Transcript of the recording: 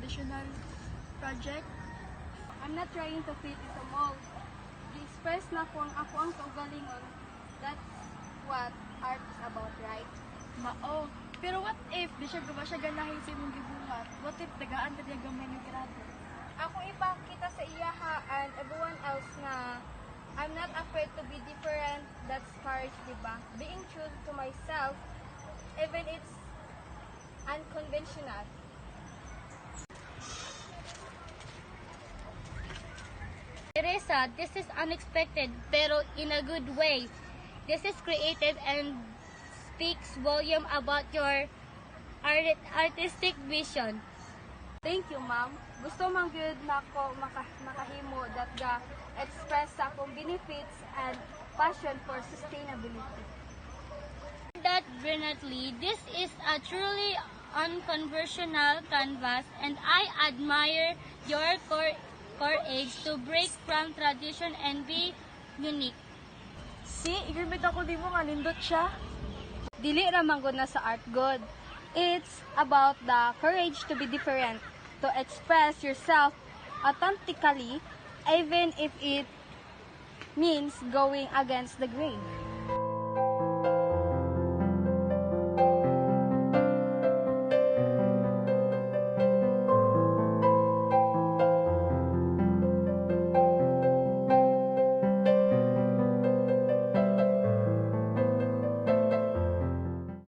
traditional project. I'm not trying to fit into mold. Express na ko ang kaugalingon. That's what art is about, right? Mao. Pero what if di siya ganahin sa imong gibuhat? What if dagaan ta diya gamay nga grado? Akong ipakita sa iya ha and everyone else na I'm not afraid to be different. That's courage, diba? Being true to myself, even it's unconventional. Teresa, this is unexpected, pero in a good way. This is creative and speaks volume about your artistic vision. Thank you, ma'am. Gusto man gyud nako makahimo that ga express sa akong benefits and passion for sustainability. That brilliantly, this is a truly unconventional canvas, and I admire your courage to break from tradition and be unique. See, igrimit ako di mo nga nindot siya. Dili ra man gud na sa art good. It's about the courage to be different, to express yourself authentically even if it means going against the grain.